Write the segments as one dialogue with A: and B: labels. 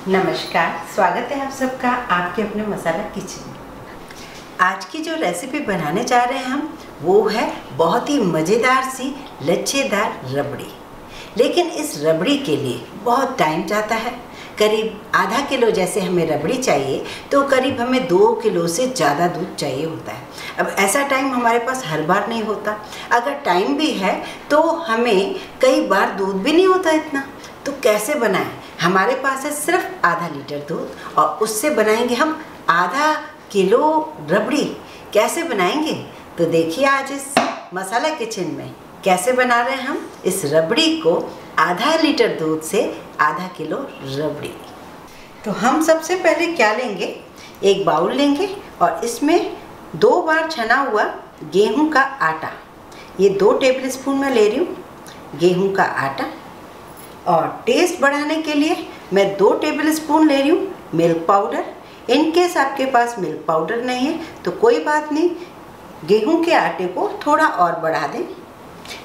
A: नमस्कार, स्वागत है आप सबका आपके अपने मसाला किचन में। आज की जो रेसिपी बनाने जा रहे हैं हम वो है बहुत ही मज़ेदार सी लच्छेदार रबड़ी। लेकिन इस रबड़ी के लिए बहुत टाइम जाता है। करीब आधा किलो जैसे हमें रबड़ी चाहिए तो करीब हमें 2 किलो से ज़्यादा दूध चाहिए होता है। अब ऐसा टाइम हमारे पास हर बार नहीं होता। अगर टाइम भी है तो हमें कई बार दूध भी नहीं होता इतना, तो कैसे बनाएं? हमारे पास है सिर्फ आधा लीटर दूध और उससे बनाएंगे हम आधा किलो रबड़ी। कैसे बनाएंगे तो देखिए आज इस मसाला किचन में कैसे बना रहे हैं हम इस रबड़ी को। आधा लीटर दूध से आधा किलो रबड़ी। तो हम सबसे पहले क्या लेंगे, एक बाउल लेंगे और इसमें 2 बार छना हुआ गेहूं का आटा, ये 2 टेबलस्पून मैं ले रही हूँ गेहूं का आटा। और टेस्ट बढ़ाने के लिए मैं 2 टेबलस्पून ले रही हूँ मिल्क पाउडर। इन केस आपके पास मिल्क पाउडर नहीं है तो कोई बात नहीं, गेहूं के आटे को थोड़ा और बढ़ा दें।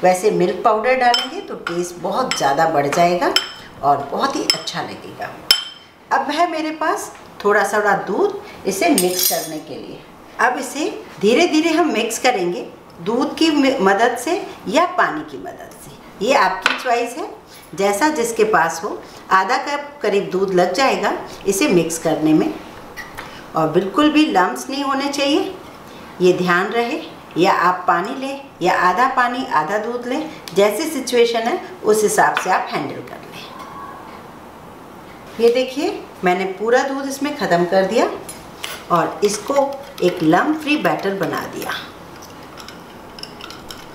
A: वैसे मिल्क पाउडर डालेंगे तो टेस्ट बहुत ज़्यादा बढ़ जाएगा और बहुत ही अच्छा लगेगा। अब है मेरे पास थोड़ा सा दूध, इसे मिक्स करने के लिए। अब इसे धीरे धीरे हम मिक्स करेंगे दूध की मदद से या पानी की मदद से, ये आपकी चॉइस है, जैसा जिसके पास हो। आधा कप करीब दूध लग जाएगा इसे मिक्स करने में। और बिल्कुल भी लम्स नहीं होने चाहिए, ये ध्यान रहे। या आप पानी लें या आधा पानी आधा दूध लें, जैसी सिचुएशन है उस हिसाब से आप हैंडल कर लें। ये देखिए मैंने पूरा दूध इसमें ख़त्म कर दिया और इसको एक लम्प फ्री बैटर बना दिया।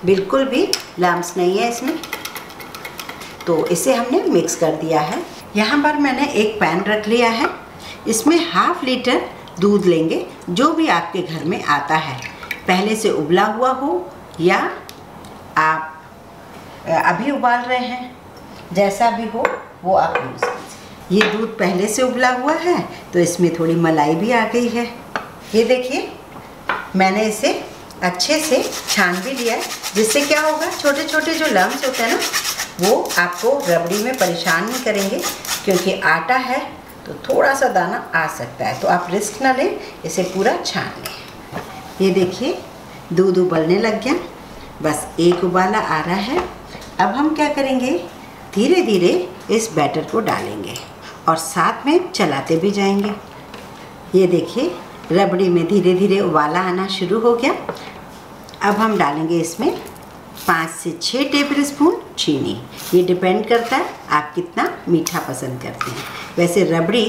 A: बिल्कुल भी लम्स नहीं है इसमें, तो इसे हमने मिक्स कर दिया है। यहाँ पर मैंने एक पैन रख लिया है, इसमें ½ लीटर दूध लेंगे जो भी आपके घर में आता है, पहले से उबला हुआ हो या आप अभी उबाल रहे हैं, जैसा भी हो वो आप यूज़ कीजिए। ये दूध पहले से उबला हुआ है तो इसमें थोड़ी मलाई भी आ गई है। ये देखिए मैंने इसे अच्छे से छान भी लिया है, जिससे क्या होगा छोटे छोटे जो लम्स होते हैं ना वो आपको रबड़ी में परेशान नहीं करेंगे, क्योंकि आटा है तो थोड़ा सा दाना आ सकता है, तो आप रिस्क ना लें, इसे पूरा छान लें। ये देखिए दूध उबलने लग गया, बस एक उबाला आ रहा है। अब हम क्या करेंगे, धीरे धीरे इस बैटर को डालेंगे और साथ में चलाते भी जाएंगे। ये देखिए रबड़ी में धीरे धीरे उबाला आना शुरू हो गया। अब हम डालेंगे इसमें 5 से 6 टेबलस्पून चीनी। ये डिपेंड करता है आप कितना मीठा पसंद करते हैं। वैसे रबड़ी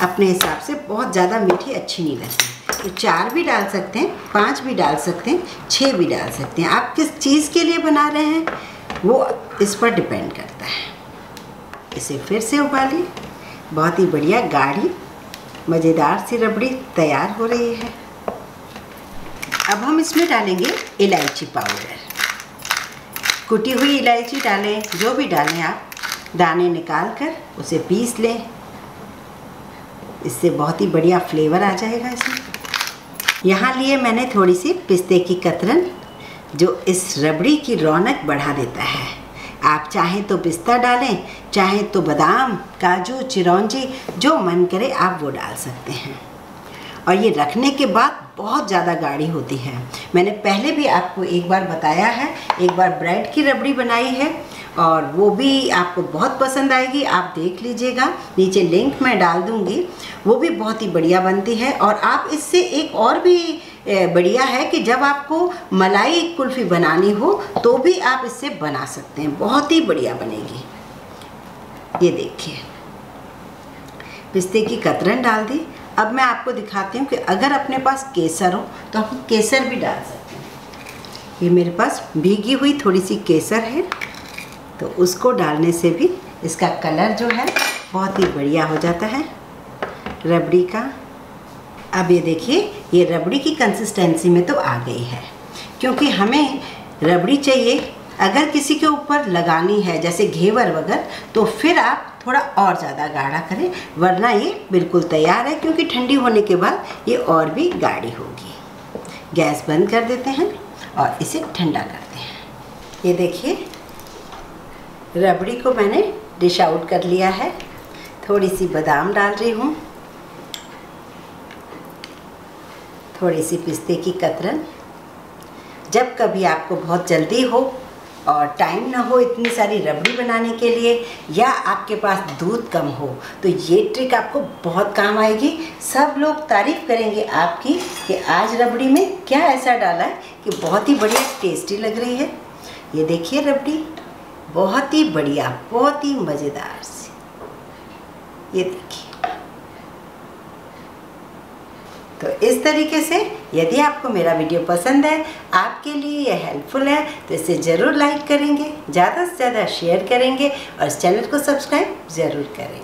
A: अपने हिसाब से बहुत ज़्यादा मीठी अच्छी नहीं लगती, तो 4 भी डाल सकते हैं, 5 भी डाल सकते हैं, 6 भी डाल सकते हैं। आप किस चीज़ के लिए बना रहे हैं वो इस पर डिपेंड करता है। इसे फिर से उबालिए। बहुत ही बढ़िया गाढ़ी मज़ेदार सी रबड़ी तैयार हो रही है। अब हम इसमें डालेंगे इलायची पाउडर। कुटी हुई इलायची डालें, जो भी डालें आप, दाने निकाल कर उसे पीस लें, इससे बहुत ही बढ़िया फ्लेवर आ जाएगा इसमें। यहाँ लिए मैंने थोड़ी सी पिस्ते की कतरन, जो इस रबड़ी की रौनक बढ़ा देता है। आप चाहें तो पिस्ता डालें, चाहें तो बादाम, काजू, चिरौंजी, जो मन करे आप वो डाल सकते हैं। और ये रखने के बाद बहुत ज़्यादा गाढ़ी होती है। मैंने पहले भी आपको एक बार बताया है, एक बार ब्रेड की रबड़ी बनाई है और वो भी आपको बहुत पसंद आएगी, आप देख लीजिएगा, नीचे लिंक मैं डाल दूँगी। वो भी बहुत ही बढ़िया बनती है। और आप इससे एक और भी बढ़िया है कि जब आपको मलाई कुल्फ़ी बनानी हो तो भी आप इससे बना सकते हैं, बहुत ही बढ़िया बनेगी। ये देखिए पिस्ते की कतरन डाल दी। अब मैं आपको दिखाती हूँ कि अगर अपने पास केसर हो तो हम केसर भी डाल सकते हैं। ये मेरे पास भीगी हुई थोड़ी सी केसर है, तो उसको डालने से भी इसका कलर जो है बहुत ही बढ़िया हो जाता है रबड़ी का। अब ये देखिए ये रबड़ी की कंसिस्टेंसी में तो आ गई है, क्योंकि हमें रबड़ी चाहिए अगर किसी के ऊपर लगानी है जैसे घेवर वगैरह, तो फिर आप थोड़ा और ज़्यादा गाढ़ा करें, वरना ये बिल्कुल तैयार है, क्योंकि ठंडी होने के बाद ये और भी गाढ़ी होगी। गैस बंद कर देते हैं और इसे ठंडा करते हैं। ये देखिए रबड़ी को मैंने डिश आउट कर लिया है। थोड़ी सी बादाम डाल रही हूँ, थोड़ी सी पिस्ते की कतरन। जब कभी आपको बहुत जल्दी हो और टाइम ना हो इतनी सारी रबड़ी बनाने के लिए, या आपके पास दूध कम हो, तो ये ट्रिक आपको बहुत काम आएगी। सब लोग तारीफ़ करेंगे आपकी कि आज रबड़ी में क्या ऐसा डाला है कि बहुत ही बढ़िया टेस्टी लग रही है। ये देखिए रबड़ी बहुत ही बढ़िया, बहुत ही मज़ेदार सी। ये देखिए। तो इस तरीके से यदि आपको मेरा वीडियो पसंद है, आपके लिए यह हेल्पफुल है, तो इसे ज़रूर लाइक करेंगे, ज़्यादा से ज़्यादा शेयर करेंगे और इस चैनल को सब्सक्राइब ज़रूर करें।